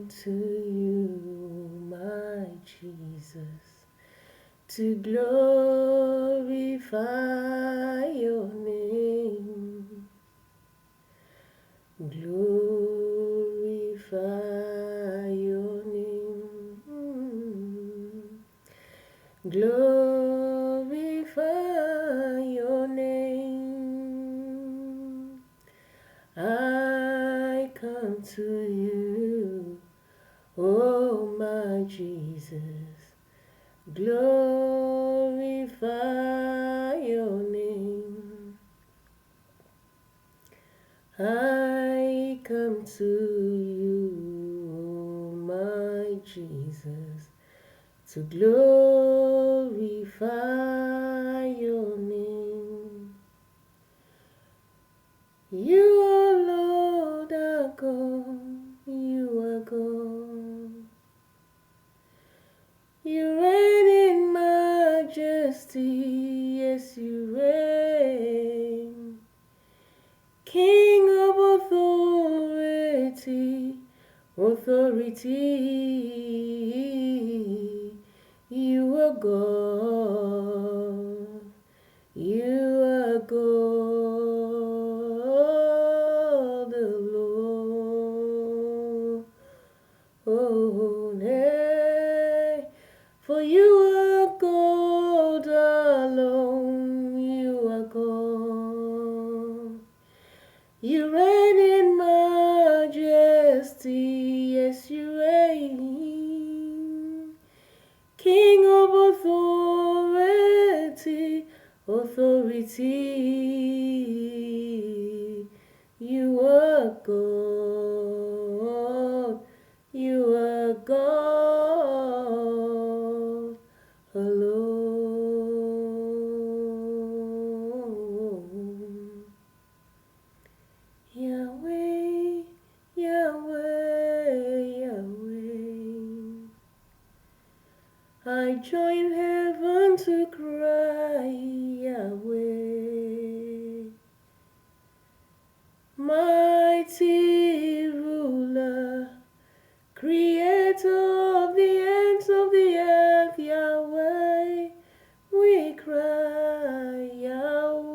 come to you, my Jesus, to glorify your name. Glorify your name. Glorify your name. I come to you, oh my Jesus. Glorify your name. I come to you, oh my Jesus, to glorify your name. You are Lord our God, you are God. You reign in majesty, yes you reign. King of authority, you are God, you are God alone. Oh, nay, for you are God alone, you are God. You reign in majesty, yes you reign. King of authority, you are God, you are God alone. Yahweh, Yahweh, Yahweh. I join heaven to cry, Yahweh. Mighty ruler, creator of the ends of the earth, Yahweh. We cry, Yahweh.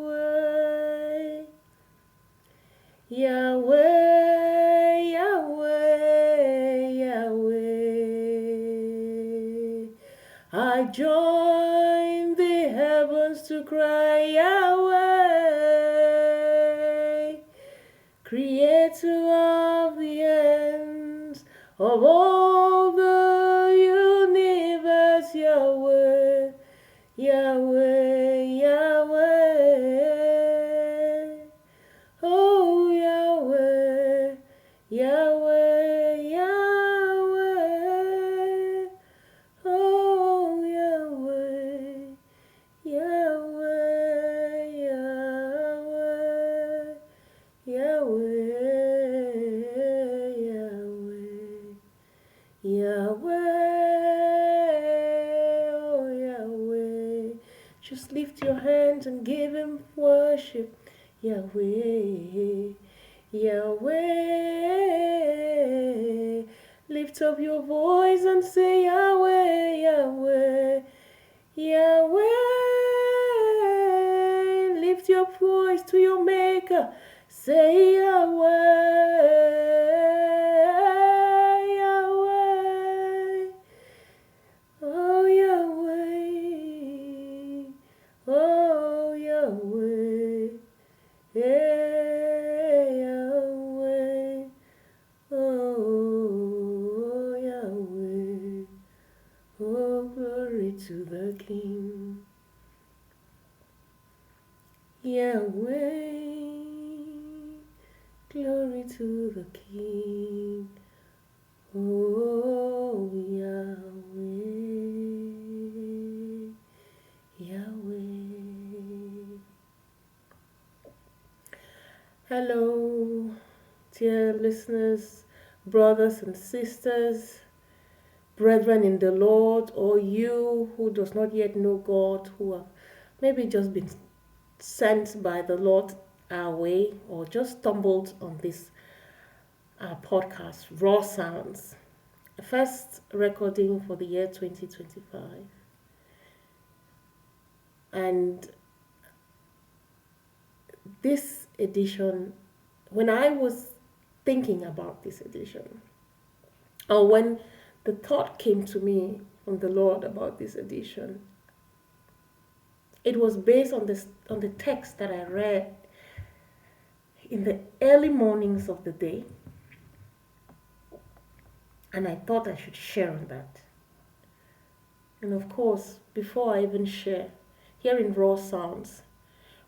Yahweh, Yahweh, Yahweh. I join the heavens to cry, Yahweh. Creator of the ends of all the universe, Yahweh, Yahweh, Yahweh. Oh, Yahweh, Yahweh, Yahweh. Oh, Yahweh, Yahweh, Yahweh. Yahweh, Yahweh, Yahweh, oh Yahweh. Just lift your hands and give him worship. Yahweh, Yahweh. Lift up your voice and say Yahweh, Yahweh, Yahweh. Lift your voice to your maker. Say Yahweh, Yahweh, oh Yahweh, oh Yahweh, yeah, Yahweh, oh Yahweh, oh glory to the King, Yahweh. Glory to the King, oh Yahweh, Yahweh. Hello, dear listeners, brothers and sisters, brethren in the Lord, or you who does not yet know God, who have maybe just been sent by the Lord our way or just stumbled on this podcast, Raw Sounds. first recording for the year 2025. And this edition, when I was thinking about this edition, or when the thought came to me from the Lord about this edition, it was based on the text that I read in the early mornings of the day, and I thought I should share on that. And of course, before I even share, here in Raw Sounds,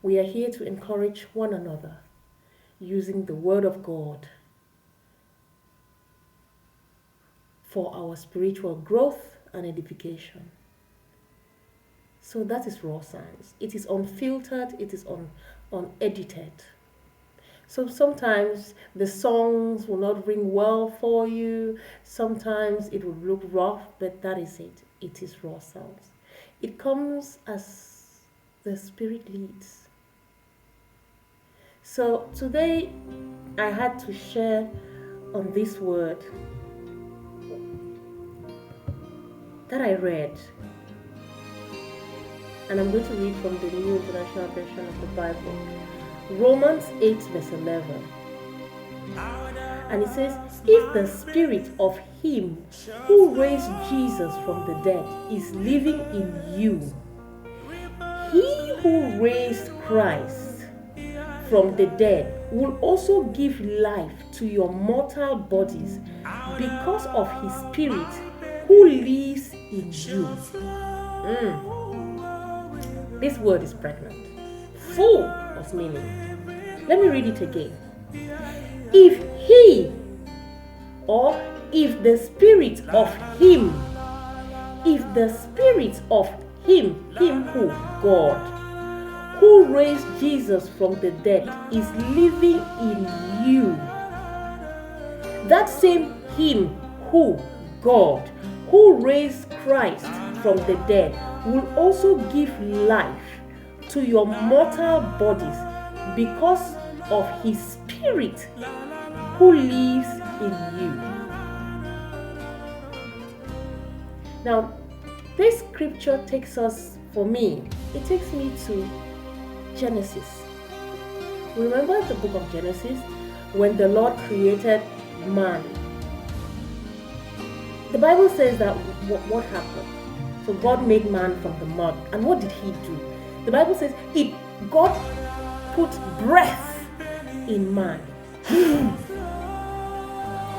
we are here to encourage one another using the Word of God for our spiritual growth and edification. So that is Raw Sounds. It is unfiltered, it is unedited. So sometimes the songs will not ring well for you, sometimes it will look rough, but that is it. It is Raw Sounds. It comes as the Spirit leads. So today I had to share on this word that I read. And I'm going to read from the New International Version of the Bible. Romans 8 verse 11. And it says, if the spirit of him who raised Jesus from the dead is living in you, he who raised Christ from the dead will also give life to your mortal bodies because of his spirit who lives in you. This word is pregnant, full of meaning. Let me read it again. If he, or if the spirit of him, if the spirit of him who, God, who raised Jesus from the dead is living in you, that same him who, God, who raised Christ from the dead will also give life to your mortal bodies because of his spirit who lives in you. Now, this scripture takes us, for me, it takes me to Genesis. Remember the book of Genesis when the Lord created man? The Bible says that what happened? So God made man from the mud. And what did he do? The Bible says God put breath in man.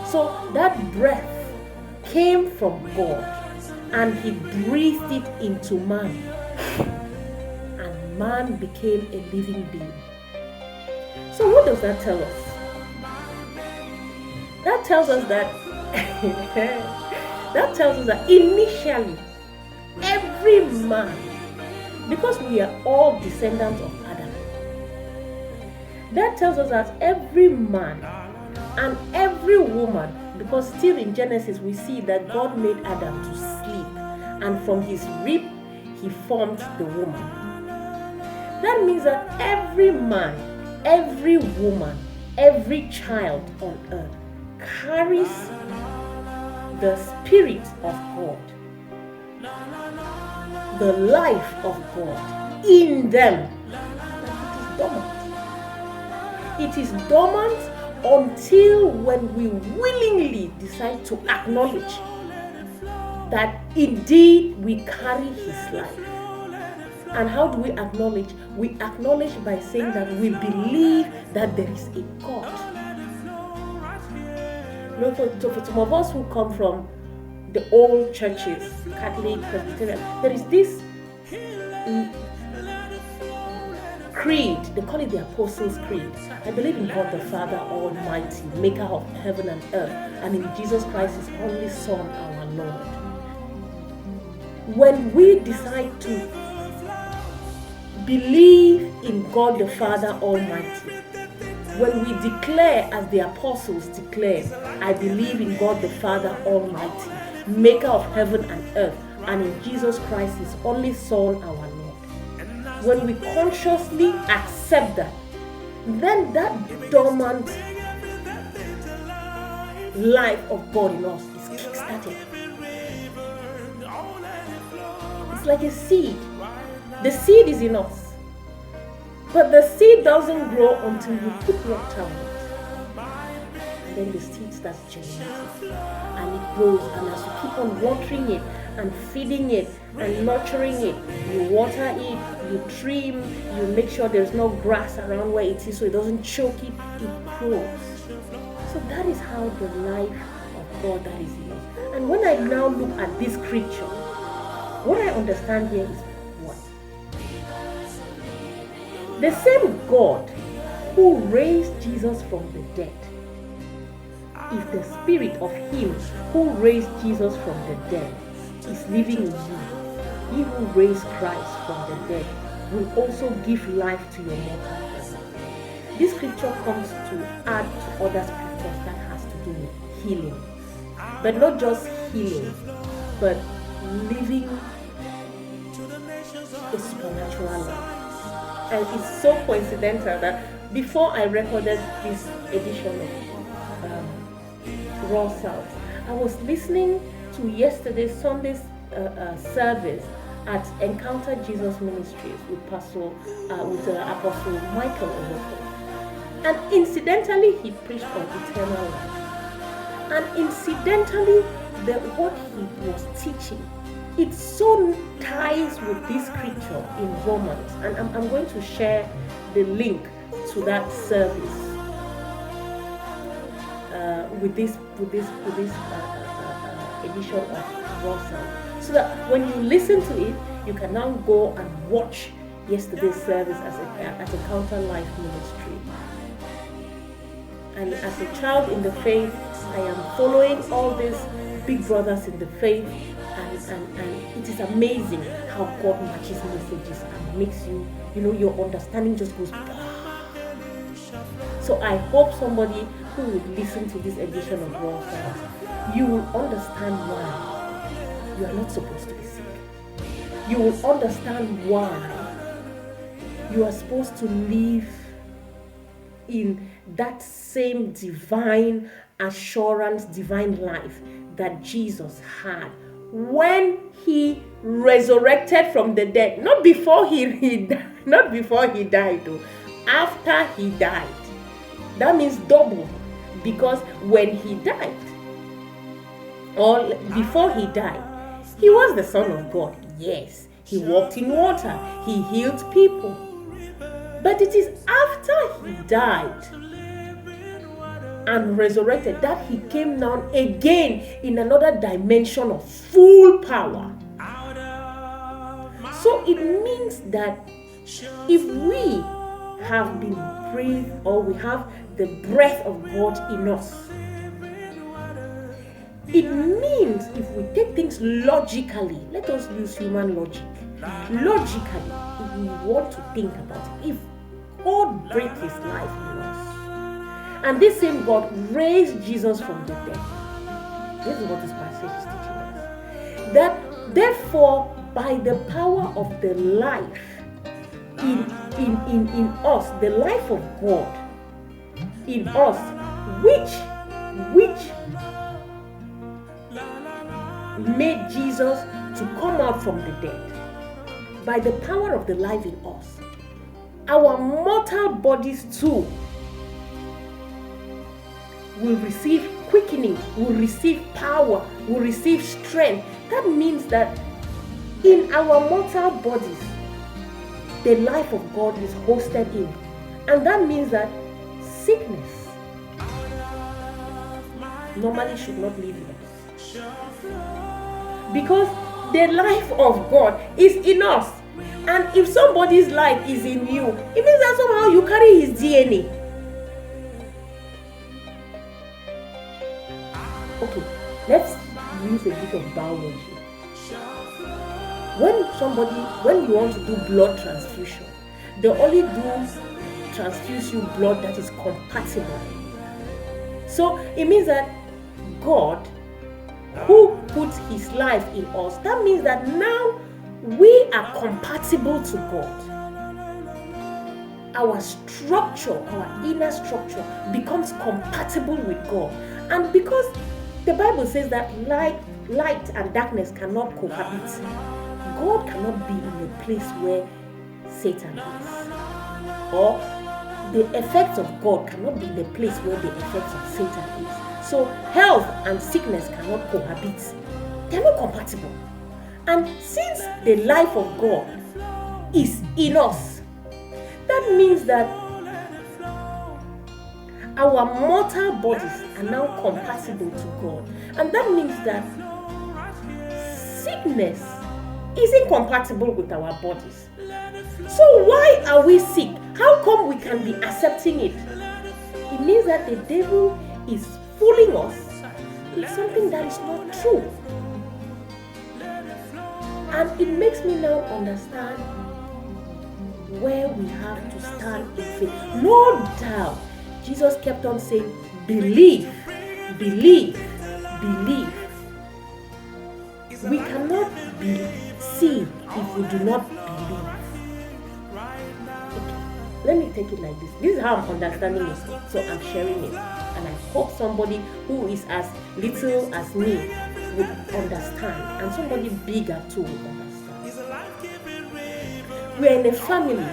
So that breath came from God and he breathed it into man. And man became a living being. So what does that tell us? That tells us that initially every man, because we are all descendants of Adam, that tells us that every man and every woman, because still in Genesis we see that God made Adam to sleep, and from his rib he formed the woman. That means that every man, every woman, every child on earth carries the Spirit of God, the life of God in them. It is dormant until when we willingly decide to acknowledge that indeed we carry his life. And how do we acknowledge? We acknowledge by saying that we believe that there is a God. You know, for some of us who come from the old churches, Catholic, Presbyterian, there is this creed, they call it the Apostles' Creed. I believe in God the Father Almighty, maker of heaven and earth, and in Jesus Christ, his only Son, our Lord. When we decide to believe in God the Father Almighty, when we declare as the apostles declared, I believe in God the Father Almighty, maker of heaven and earth, and in Jesus Christ, his only Son, our Lord. When we consciously accept that, then that dormant life of God in us is started. It's like a seed. The seed is in us. But the seed doesn't grow until you put water on it. And then the seed starts germinating. And it grows. And as you keep on watering it and feeding it and nurturing it, you water it, you trim, you make sure there's no grass around where it is so it doesn't choke it, it grows. So that is how the life of God that is in us. And when I now look at this creature, what I understand here is what? The same God who raised Jesus from the dead is the spirit of him who raised Jesus from the dead is living in you. He who raised Christ from the dead will also give life to your mortal body. This scripture comes to add to other scriptures that has to do with healing. But not just healing, but living a supernatural life. And it's so coincidental that before I recorded this edition of Raw South, I was listening to yesterday's Sunday's service at Encounter Jesus Ministries with Apostle Michael Owoko. And incidentally, he preached on eternal life. And incidentally, what he was teaching, it so ties with this scripture in Romans. And I'm going to share the link to that service with this edition of Raw, so that when you listen to it, you can now go and watch yesterday's service at Encounter Life Ministry. And as a child in the faith, I am following all these big brothers in the faith, and it is amazing how God matches messages and makes you, your understanding just goes. So I hope somebody who would listen to this edition of Raw South, you will understand why you are not supposed to be sick. You will understand why you are supposed to live in that same divine assurance, divine life that Jesus had when he resurrected from the dead. Not before he died though. After he died. That means double, because when he died, or before he died, he was the Son of God. Yes, he walked in water, he healed people. But it is after he died and resurrected that he came down again in another dimension of full power. So it means that if we have been breathed, or we have the breath of God in us, it means if we take things logically, let us use human logic. Logically, if we want to think about it, if God breathed his life in us, and this same God raised Jesus from the dead, this is what this passage is teaching us. That therefore, by the power of the life in us, the life of God in us, which made Jesus to come out from the dead, by the power of the life in us, our mortal bodies too will receive quickening, will receive power, will receive strength. That means that in our mortal bodies, the life of God is hosted in. And that means that sickness normally should not live in us. Because the life of God is in us. And if somebody's life is in you, it means that somehow you carry his DNA. Okay, let's use a bit of biology. When you want to do blood transfusion, they only transfuse you blood that is compatible. So it means that God, who puts his life in us, that means that now we are compatible to God. Our structure, our inner structure becomes compatible with God. And because The Bible says that light and darkness cannot cohabit. God cannot be in a place where Satan is. Or the effects of God cannot be in the place where the effects of Satan is. So health and sickness cannot cohabit. They are not compatible. And since the life of God is in us, that means that our mortal bodies are now compatible to God. And that means that sickness is incompatible with our bodies. So why are we sick? How come we can be accepting it? It means that the devil is fooling us with something that is not true. And it makes me now understand where we have to stand in faith. No doubt, Jesus kept on saying, believe, believe, believe. We cannot see if we do not believe. Okay, let me take it like this. This is how I'm understanding it, so I'm sharing it. And I hope somebody who is as little as me will understand, and somebody bigger too will understand. We're in a family.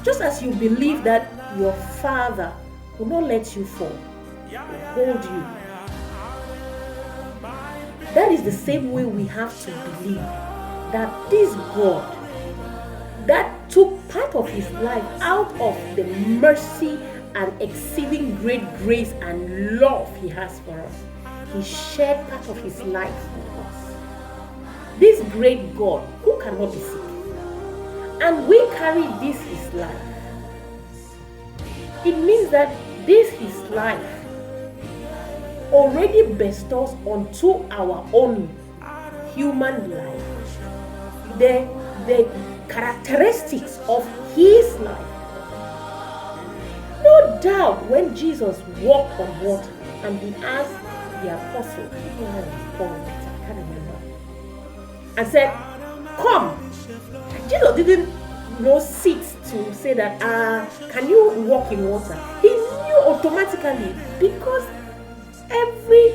Just as you believe that your father will not let you fall, will hold you. That is the same way we have to believe that this God that took part of his life out of the mercy and exceeding great grace and love he has for us, he shared part of his life with us. This great God who cannot be sick, and we carry this his life. It means that this his life already bestows onto our own human life the characteristics of his life. No doubt when Jesus walked on water and he asked the apostle, Paul and Peter, I can't remember, and said, come. Jesus didn't sit to say that, can you walk in water? He knew automatically, because every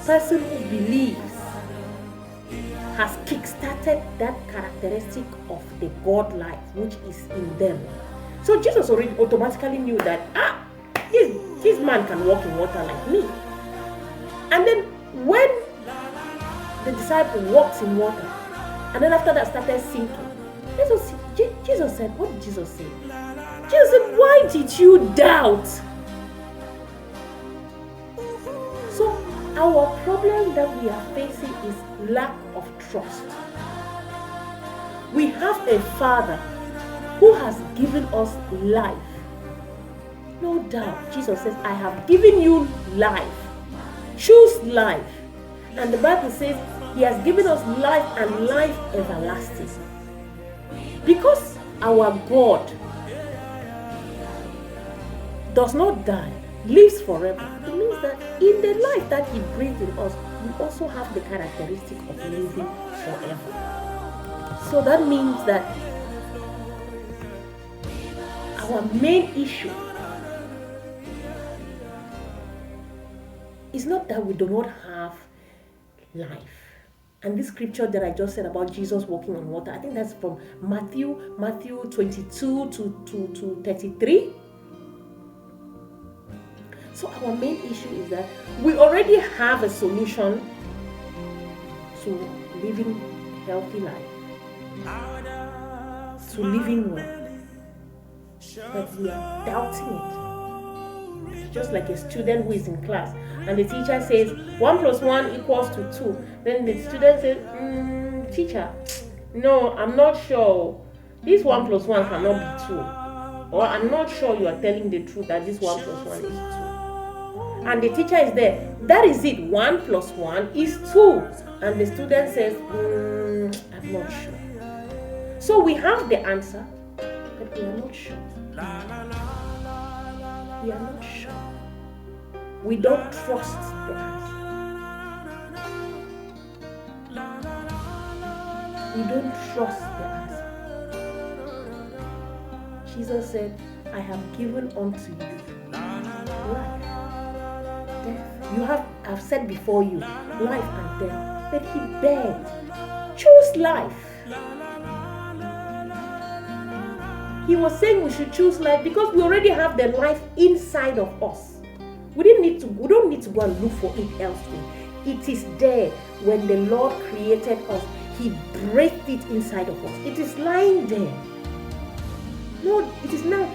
person who believes has kick-started that characteristic of the God life which is in them. So Jesus already automatically knew that, this man can walk in water like me. And then when the disciple walks in water, and then after that started sinking, Jesus said, what did Jesus say? Jesus said, why did you doubt? So our problem that we are facing is lack of trust. We have a Father who has given us life. No doubt, Jesus says, I have given you life. Choose life. And the Bible says he has given us life and life everlasting. Because our God does not die, lives forever, it means that in the life that he breathes in us, we also have the characteristic of living forever. So that means that our main issue is not that we do not have life. And this scripture that I just said about Jesus walking on water, I think that's from Matthew 22 to 33. So our main issue is that we already have a solution to living a healthy life, to living well, but we are doubting it. Just like a student who is in class and the teacher says 1 + 1 = 2. Then the student says, teacher, no, I'm not sure. This 1 + 1 cannot be 2. Or I'm not sure you are telling the truth that this 1 + 1 is 2. And the teacher is there. That is it. 1 + 1 = 2. And the student says, I'm not sure. So we have the answer, but we are not sure. We are not sure. We don't trust the answer. We don't trust the answer. Jesus said, I have given unto you life, death, I've said before you, life and death. But he begged, choose life. He was saying we should choose life because we already have the life inside of us. We don't need to go and look for it elsewhere. It is there. When the Lord created us, he breathed it inside of us. It is lying there. No, it is now.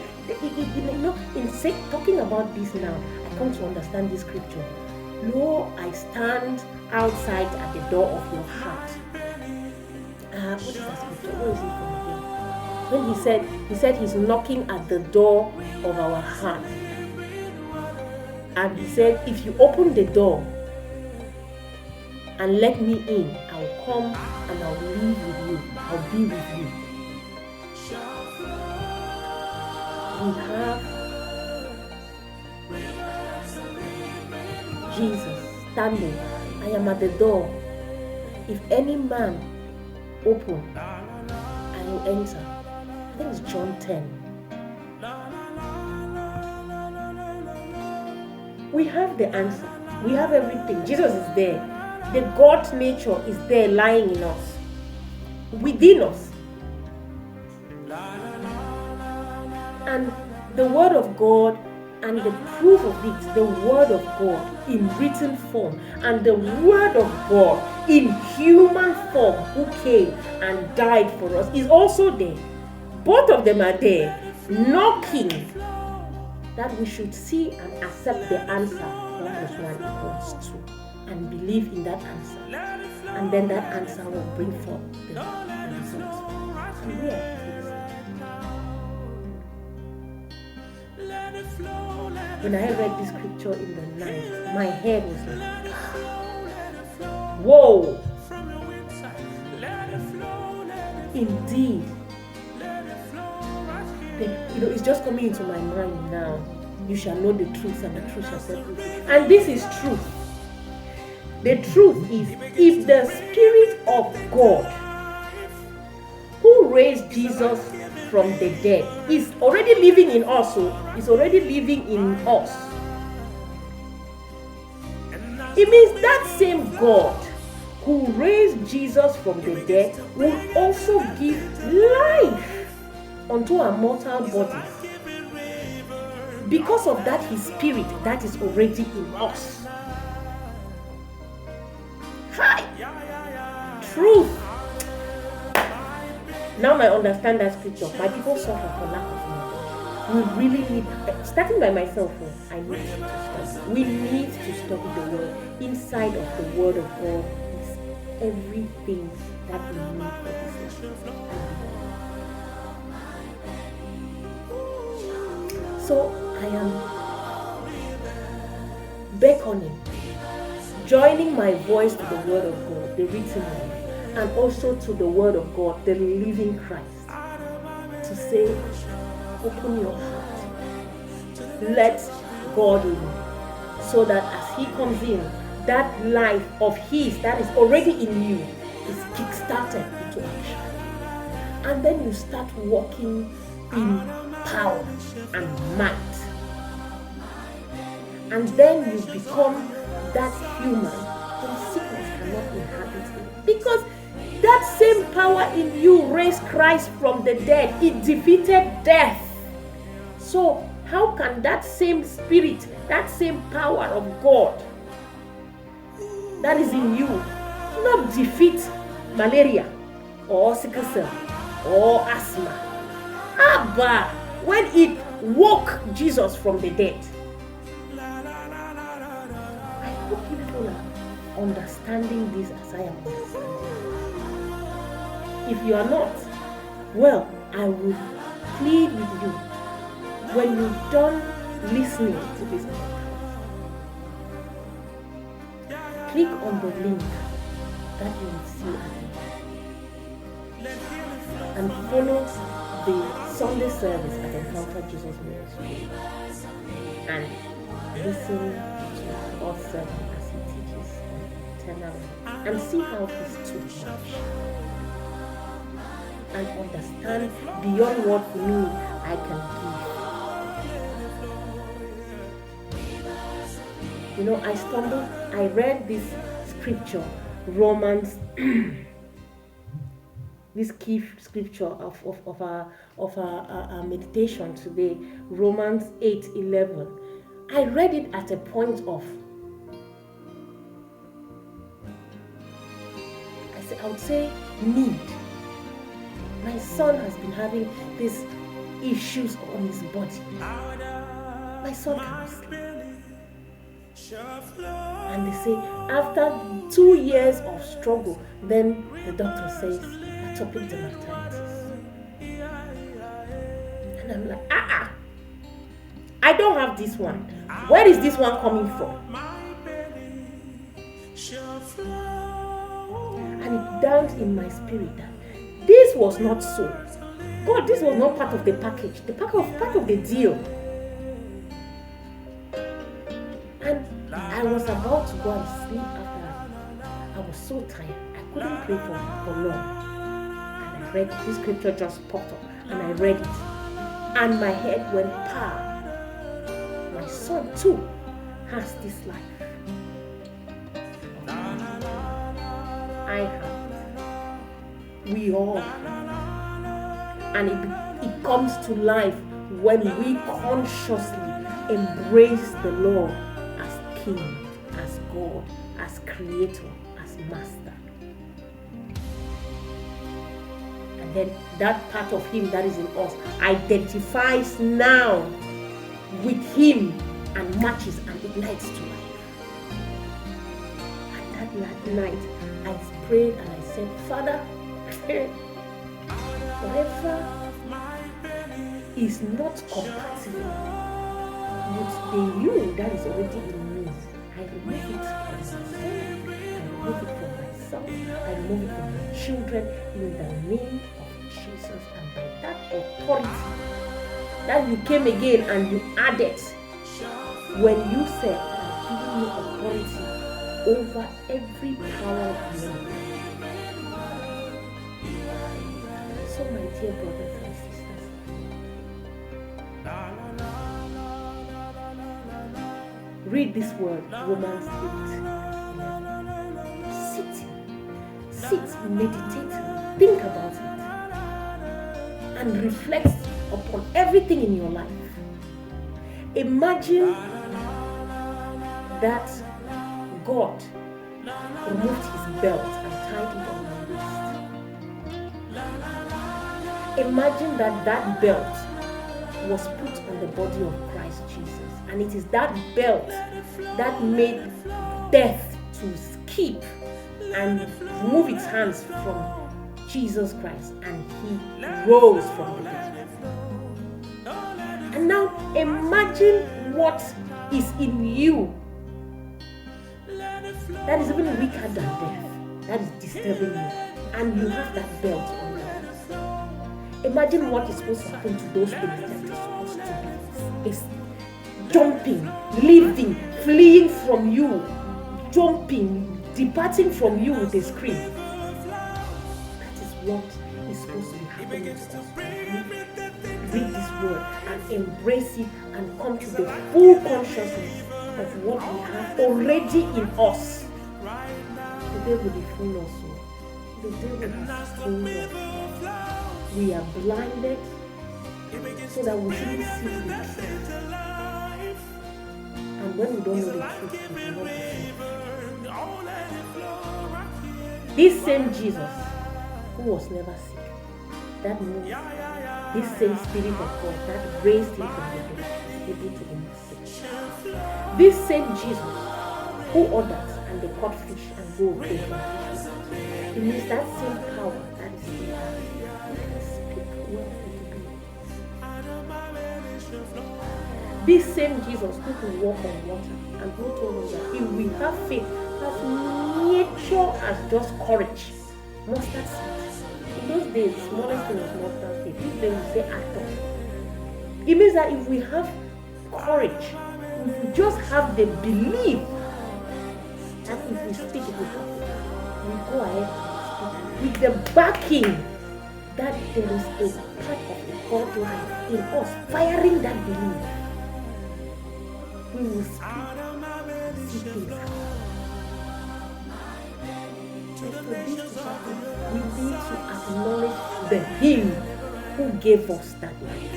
Talking about this now, I come to understand this scripture. Lo, I stand outside at the door of your heart. What is that scripture? Where is it from again? When he said he's knocking at the door of our heart. And he said, if you open the door and let me in, I'll come and I'll live with you. I'll be with you. We have Jesus standing. I am at the door. If any man open, I will enter. I think it's John 10. We have the answer. We have everything. Jesus is there. The God nature is there lying in us, within us. And the word of God and the proof of it, the word of God in written form and the word of God in human form who came and died for us is also there. Both of them are there, knocking, that we should see and accept the answer 1+1=2 and believe in that answer. And then that answer will bring forth the result. So we are pleased. When I read this scripture in the night, my head was like, whoa! Indeed. It's just coming into my mind now. You shall know the truth, and the truth shall set you free. And this is truth. The truth is, if the Spirit of God who raised Jesus from the dead is already living in us, it means that same God who raised Jesus from the dead will also give life unto our mortal bodies. Because of that, his spirit that is already in us. Hi! Truth. Now I understand that scripture. My people suffer for lack of knowledge. We really need, starting by myself, I need to study. We need to study the word. Inside of the word of God is everything that we need for this life. So I am beckoning, joining my voice to the word of God, the written word, and also to the word of God, the living Christ, to say, open your heart, let God in, so that as he comes in, that life of his that is already in you is kick-started into action. And then you start walking in power and might. And then you become that human whom sickness cannot inhabit in. Because that same power in you raised Christ from the dead. It defeated death. So how can that same spirit, that same power of God that is in you not defeat malaria or sickle cell or asthma? Abba, when it woke Jesus from the dead. I hope people are understanding this as I am understanding. If you are not, well, I would plead with you, when you're done listening to this podcast, click on the link that you will see at the and follow the Sunday service at Encounter Jesus Ministry and listen to God's servant as he teaches eternally and see how he's too much and understand beyond what me I can give. I stumbled. I read this scripture, Romans, this key scripture of our meditation today, Romans 8:11. I read it at a point of, I would say, need. My son has been having these issues on his body. My son cannot sleep. And they say after 2 years of struggle, then the doctor says atopic dermatitis. And I'm like, I don't have this one. Where is this one coming from? And it dawned in my spirit that this was not so. God, this was not part of the package, part of the deal. And I was about to go and sleep after that. I was so tired. I couldn't pray for long. And I read this scripture, just popped up, and I read it. And my head went pow. My son too has this life. I have it. We all have it. And it comes to life when we consciously embrace the Lord as King, as God, as Creator, as Master. And then that part of Him that is in us identifies now with Him and matches and ignites to life. And that night I prayed and I said, Father, whatever is not compatible with the you that is already in me, I remove it from myself, I remove it from myself, I remove it from my children in the name of Jesus. And by that authority that you came again and you added when you said, I'm giving you authority over every power of the enemy. So my dear brothers and sisters, read this word, Romans 8. Sit, meditate, think about it, and reflect upon everything in your life. Imagine that God removed his belt and tied it on your wrist. Imagine that belt was put on the body of Christ Jesus. And it is that belt that made death to skip and remove its hands from Jesus Christ. And he rose from the dead. And now imagine what is in you that is even weaker than death, that is disturbing you, and you have that belt on you. Imagine what is supposed to happen to those things that are supposed to be. It's jumping, leaving, fleeing from you, jumping, departing from you with a scream. That is what is supposed to be happening to us. Read this word and embrace it and come to the full consciousness of what we have already in us. The devil will fool us. The devil will fool us. We are blinded so that we shouldn't see the truth. And when we don't know the truth, we will not be. This same Jesus who was never sick, that moved, this same Spirit of God that raised him from the dead is able to heal sick. This same Jesus who orders and they caught fish and go pray for fish. It means that same power that is in us. We can speak well into being. This same Jesus who can walk on water and who told us that if we have faith as nature as just courage, mustard seed. In those days, the smallest thing was mustard seed. These days we say atom. It means that if we have courage, if we just have the belief that if we speak, it will happen, we go ahead and speak with the backing that there is a part of the God life in us, firing that belief. We will speak see things happen. And for this to happen, we need to acknowledge the Him who gave us that life.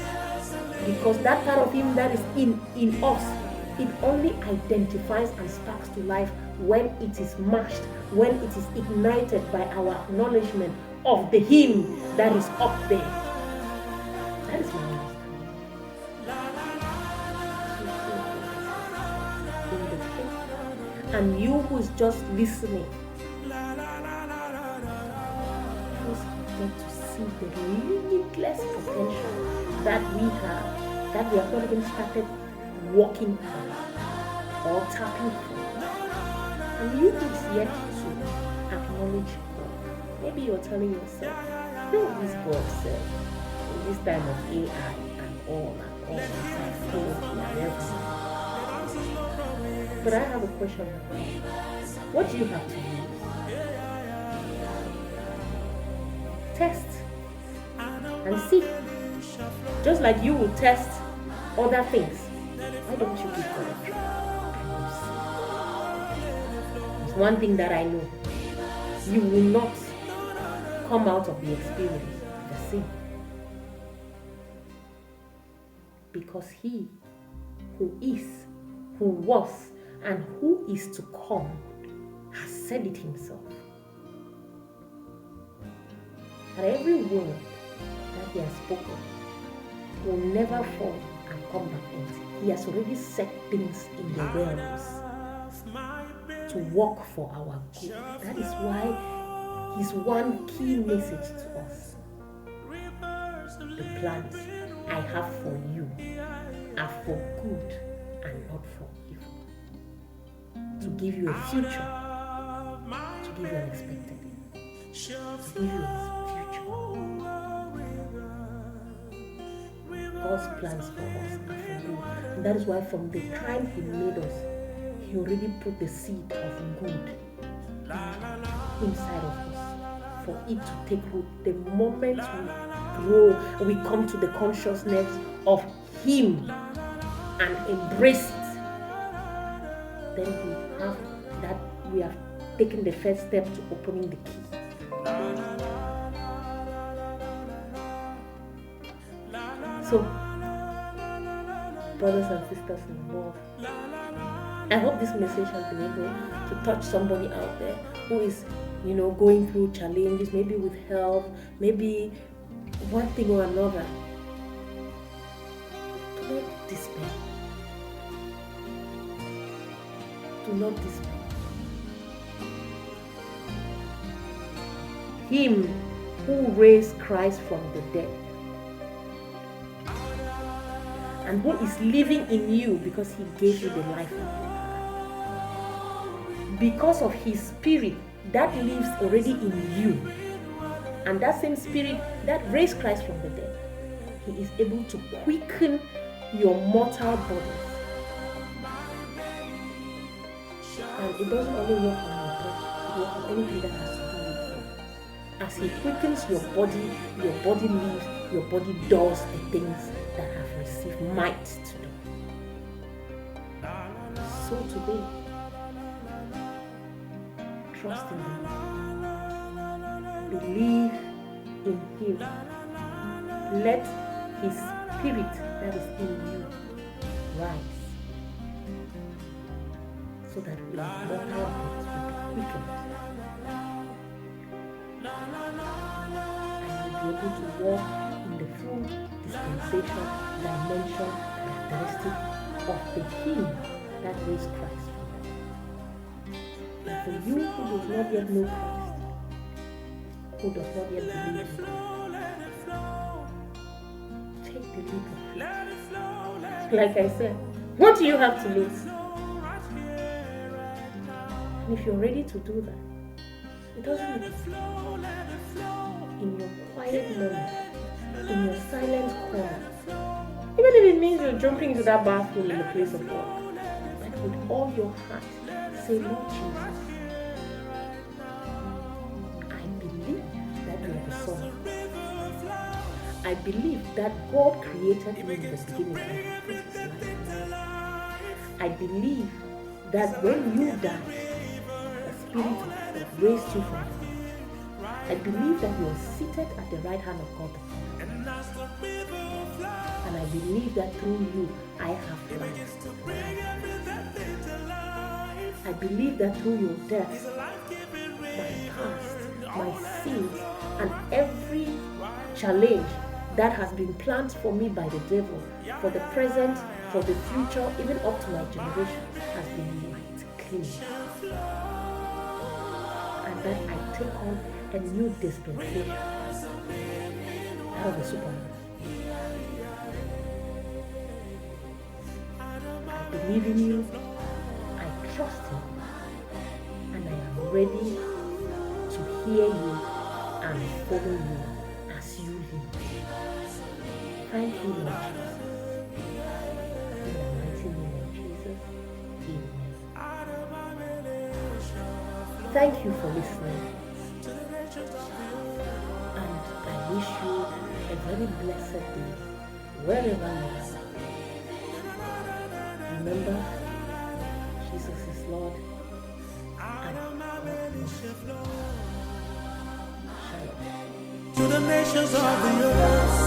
Because that part of Him that is in us, it only identifies and sparks to life when it is matched, when it is ignited by our acknowledgement of the Him that is up there. That is my understanding. And you who is just listening, just get to see the limitless potential that we have not even started walking on or tapping for. And you who is yet to acknowledge God. Maybe you're telling yourself, no, this God said, in this time of AI and all this and everything. But I have a question. What do you have to use? Test and see. Just like you will test other things. Why don't you give God a try? There's one thing that I know. You will not come out of the experience the same. Because He who is, who was, and who is to come has said it Himself. That every word that He has spoken will never fall and come back empty. He has already set things in the realms to work for our good. That is why His one key message to us: the plans I have for you are for good and not for evil. To give you a future, to give you an expected end, to give you a future. God's plans for us are for good. And that is why from the time He made us, He already put the seed of good inside of us for it to take root. The moment we grow, we come to the consciousness of Him and embrace it, then we have taken the first step to opening the key. So, brothers and sisters in the Lord, I hope this message has been able to touch somebody out there who is, going through challenges, maybe with health, maybe one thing or another. Do not despair. Do not despair. Him who raised Christ from the dead and who is living in you because He gave you the life of God. Because of His Spirit that lives already in you, and that same Spirit that raised Christ from the dead, He is able to quicken your mortal bodies. And it doesn't only work on your body, it works on anything that has to do with you. As He quickens your body lives, your body does the things that have received might to do. So today, trust in Him. Believe in Him. Let His Spirit that is in you rise, so that your mortal bodies will be quickened. And you'll be able to walk in the full dispensation, dimension, characteristic of the Him that raised Christ from the dead. And for you who does not yet know Christ, who does not yet believe in Him, take the leap of faith. Like I said, what do you have to lose? And if you're ready to do that, it doesn't matter. In your quiet moment, in your silent corner, even if it means you're jumping into that bathroom in the place of work, but with all your heart, say, Lord Jesus, I believe that you are the Son of God. I believe that God created me in the beginning and put His life in me. I believe that when you died, the Spirit of God raised you from the dead. I believe that you are seated at the right hand of God the Father. And I believe that through you, I have life. I believe that through your death, my past, my sins, and every challenge that has been planned for me by the devil, for the present, for the future, even up to my generation, has been wiped clean. And that I take on a new dispensation out of the supernatural. I believe in you, I trust you, and I am ready to hear you and follow you as you lead. Thank you, Lord Jesus. In the mighty name of Jesus, amen. Thank you for listening. And I wish you a very blessed day, wherever you are. Remember, Jesus is Lord, and God is Shalom. To the nations of the earth.